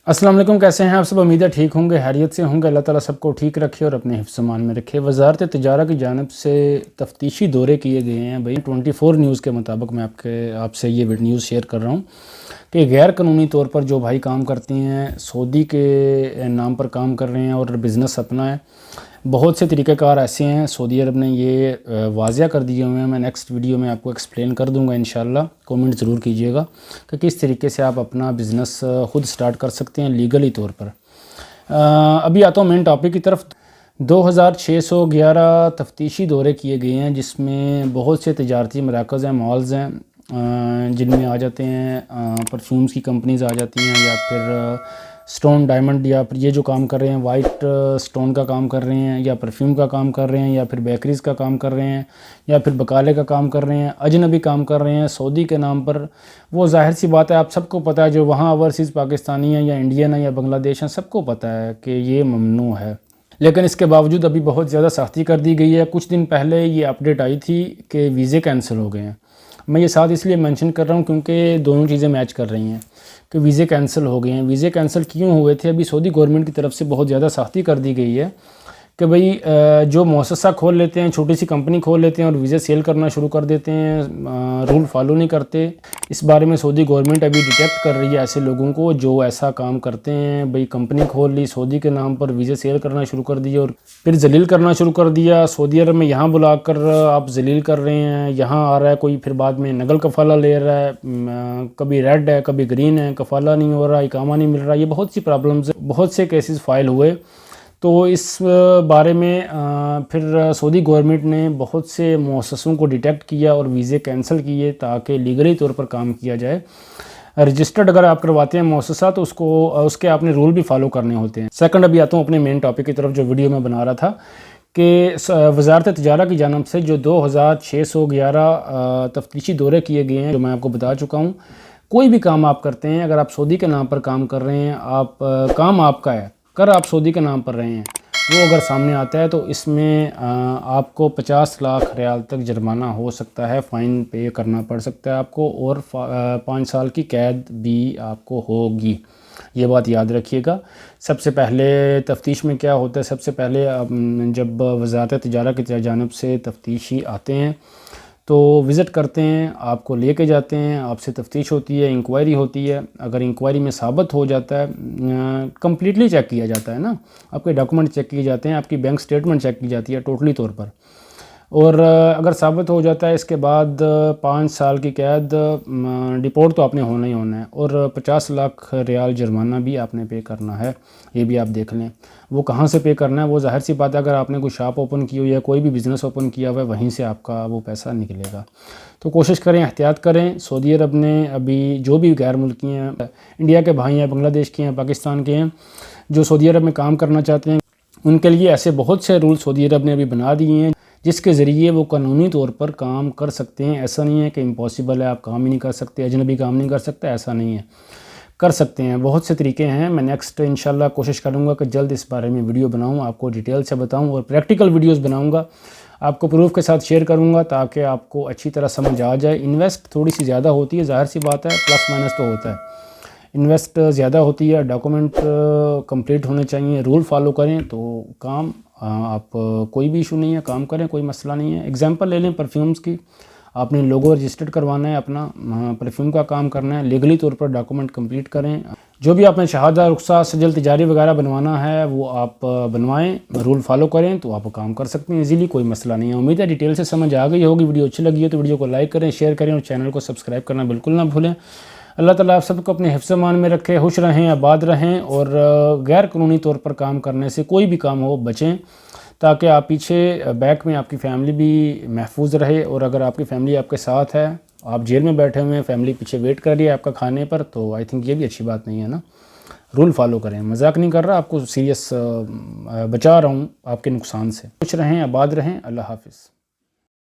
السلام علیکم، کیسے ہیں آپ سب؟ امید ہے ٹھیک ہوں گے، خیریت سے ہوں گے۔ اللہ تعالیٰ سب کو ٹھیک رکھے اور اپنے حفظ امان میں رکھے۔ وزارت تجارت کی جانب سے تفتیشی دورے کیے گئے ہیں۔ بھائی 24 نیوز کے مطابق میں آپ سے یہ نیوز شیئر کر رہا ہوں کہ غیر قانونی طور پر جو بھائی کام کرتے ہیں، سعودی کے نام پر کام کر رہے ہیں اور بزنس اپنا ہے، بہت سے طریقہ کار ایسے ہیں۔ سعودی عرب نے یہ واضح کر دیے ہوئے ہیں۔ میں نیکسٹ ویڈیو میں آپ کو ایکسپلین کر دوں گا انشاءاللہ، کومنٹ ضرور کیجئے گا کہ کس طریقے سے آپ اپنا بزنس خود سٹارٹ کر سکتے ہیں لیگلی طور پر۔ ابھی آتا ہوں مین ٹاپک کی طرف۔ 2611 تفتیشی دورے کیے گئے ہیں، جس میں بہت سے تجارتی مراکز ہیں، مالز ہیں، جن میں آ جاتے ہیں پرفیومز کی کمپنیز آ جاتی ہیں، یا پھر سٹون ڈائمنڈ، یا پھر یہ جو کام کر رہے ہیں وائٹ سٹون کا کام کر رہے ہیں، یا پرفیوم کا کام کر رہے ہیں، یا پھر بیکریز کا کام کر رہے ہیں، یا پھر بقالے کا کام کر رہے ہیں، اجنبی کام کر رہے ہیں سعودی کے نام پر۔ وہ ظاہر سی بات ہے، آپ سب کو پتہ ہے، جو وہاں اوورسیز پاکستانی ہیں یا انڈین ہیں یا بنگلہ دیش ہیں، سب کو پتہ ہے کہ یہ ممنوع ہے۔ لیکن اس کے باوجود ابھی بہت زیادہ سختی کر دی گئی ہے۔ کچھ دن پہلے یہ اپڈیٹ آئی تھی کہ ویزے کینسل ہو گئے ہیں۔ میں یہ ساتھ اس لیے مینشن کر رہا ہوں کیونکہ دونوں چیزیں میچ کر رہی ہیں کہ ویزے کینسل ہو گئے ہیں۔ ویزے کینسل کیوں ہوئے تھے؟ ابھی سعودی گورنمنٹ کی طرف سے بہت زیادہ سختی کر دی گئی ہے کہ بھئی جو مؤسسہ کھول لیتے ہیں، چھوٹی سی کمپنی کھول لیتے ہیں اور ویزے سیل کرنا شروع کر دیتے ہیں، رول فالو نہیں کرتے۔ اس بارے میں سعودی گورنمنٹ ابھی ڈیٹیکٹ کر رہی ہے ایسے لوگوں کو جو ایسا کام کرتے ہیں۔ بھئی کمپنی کھول لی، سعودی کے نام پر ویزے سیل کرنا شروع کر دیا اور پھر ذلیل کرنا شروع کر دیا۔ سعودی عرب میں یہاں بلا کر آپ ذلیل کر رہے ہیں، یہاں آ رہا ہے کوئی، پھر بعد میں نقل کفالہ لے رہا ہے، کبھی ریڈ ہے کبھی گرین ہے، کفالہ نہیں ہو رہا، اقامہ نہیں مل رہا۔ یہ بہت سی پرابلمز، بہت سے کیسز فائل ہوئے۔ تو اس بارے میں پھر سعودی گورنمنٹ نے بہت سے مؤسسوں کو ڈیٹیکٹ کیا اور ویزے کینسل کیے تاکہ لیگلی طور پر کام کیا جائے۔ رجسٹرڈ اگر آپ کرواتے ہیں مؤسسہ تو اس کے آپ نے رول بھی فالو کرنے ہوتے ہیں۔ سیکنڈ، ابھی آتا ہوں اپنے مین ٹاپک کی طرف جو ویڈیو میں بنا رہا تھا، کہ وزارت تجارت کی جانب سے جو 2611 تفتیشی دورے کیے گئے ہیں، جو میں آپ کو بتا چکا ہوں۔ کوئی بھی کام آپ کرتے ہیں، اگر آپ سعودی کے نام پر کام کر رہے ہیں، کام آپ کا ہے، آپ سعودی کے نام پر رہے ہیں، وہ اگر سامنے آتا ہے تو اس میں آپ کو 50 لاکھ ریال تک جرمانہ ہو سکتا ہے، فائن پے کرنا پڑ سکتا ہے آپ کو، اور 5 سال کی قید بھی آپ کو ہوگی۔ یہ بات یاد رکھیے گا۔ سب سے پہلے تفتیش میں کیا ہوتا ہے؟ سب سے پہلے جب وزارت تجارت کی جانب سے تفتیشی آتے ہیں تو وزٹ کرتے ہیں، آپ کو لے کے جاتے ہیں، آپ سے تفتیش ہوتی ہے، انکوائری ہوتی ہے۔ اگر انکوائری میں ثابت ہو جاتا ہے، کمپلیٹلی چیک کیا جاتا ہے نا، آپ کے ڈاکومنٹ چیک کیے جاتے ہیں، آپ کی بینک سٹیٹمنٹ چیک کی جاتی ہے ٹوٹلی طور پر، اور اگر ثابت ہو جاتا ہے اس کے بعد 5 سال کی قید، ڈیپورٹ تو آپ نے ہونا ہی ہونا ہے، اور 50 لاکھ ریال جرمانہ بھی آپ نے پے کرنا ہے۔ یہ بھی آپ دیکھ لیں وہ کہاں سے پے کرنا ہے۔ وہ ظاہر سی بات ہے، اگر آپ نے کوئی شاپ اوپن کی ہوئی ہے، کوئی بھی بزنس اوپن کیا ہوا ہے، وہیں سے آپ کا وہ پیسہ نکلے گا۔ تو کوشش کریں، احتیاط کریں۔ سعودی عرب نے ابھی جو بھی غیر ملکی ہیں، انڈیا کے بھائی ہیں، بنگلہ دیش کے ہیں، پاکستان کے ہیں، جو سعودی عرب میں کام کرنا چاہتے ہیں، ان کے لیے ایسے بہت سے رول سعودی عرب نے ابھی بنا دیے ہیں جس کے ذریعے وہ قانونی طور پر کام کر سکتے ہیں۔ ایسا نہیں ہے کہ امپاسبل ہے، آپ کام ہی نہیں کر سکتے، اجنبی کام نہیں کر سکتے، ایسا نہیں ہے، کر سکتے ہیں۔ بہت سے طریقے ہیں۔ میں نیکسٹ انشاءاللہ کوشش کروں گا کہ جلد اس بارے میں ویڈیو بناؤں، آپ کو ڈیٹیل سے بتاؤں، اور پریکٹیکل ویڈیوز بناؤں گا، آپ کو پروف کے ساتھ شیئر کروں گا تاکہ آپ کو اچھی طرح سمجھ آ جائے۔ انویسٹ تھوڑی سی زیادہ ہوتی ہے، ظاہر سی بات ہے، پلس مائنس تو ہوتا ہے، انویسٹ زیادہ ہوتی ہے، ڈاکومنٹ کمپلیٹ ہونے چاہیے، رول فالو کریں تو کام آپ کوئی بھی ایشو نہیں ہے، کام کریں، کوئی مسئلہ نہیں ہے۔ ایگزامپل لے لیں پرفیومز کی، آپ نے لوگو رجسٹرڈ کروانا ہے، اپنا پرفیوم کا کام کرنا ہے، لیگلی طور پر ڈاکومنٹ کمپلیٹ کریں۔ جو بھی آپ نے شہادہ، رخصت، سجل تجاری وغیرہ بنوانا ہے وہ آپ بنوائیں، رول فالو کریں تو آپ کام کر سکتے ہیں ایزیلی، کوئی مسئلہ نہیں ہے۔ امید ہے ڈیٹیل سے سمجھ آ گئی ہوگی۔ ویڈیو اچھی لگی ہے تو ویڈیو کو لائک کریں، شیئر کریں، اور چینل کو سبسکرائب کرنا بالکل نہ بھولیں۔ اللہ تعالیٰ آپ سب کو اپنے حفظ امان میں رکھے، خوش رہیں، آباد رہیں، اور غیر قانونی طور پر کام کرنے سے، کوئی بھی کام ہو، بچیں، تاکہ آپ پیچھے بیک میں آپ کی فیملی بھی محفوظ رہے۔ اور اگر آپ کی فیملی آپ کے ساتھ ہے، آپ جیل میں بیٹھے ہوئے ہیں، فیملی پیچھے ویٹ کر رہی ہے آپ کا کھانے پر، تو آئی تھنک یہ بھی اچھی بات نہیں ہے نا۔ رول فالو کریں، مذاق نہیں کر رہا، آپ کو سیریس بچا رہا ہوں آپ کے نقصان سے۔ خوش رہیں، آباد رہیں، اللہ حافظ۔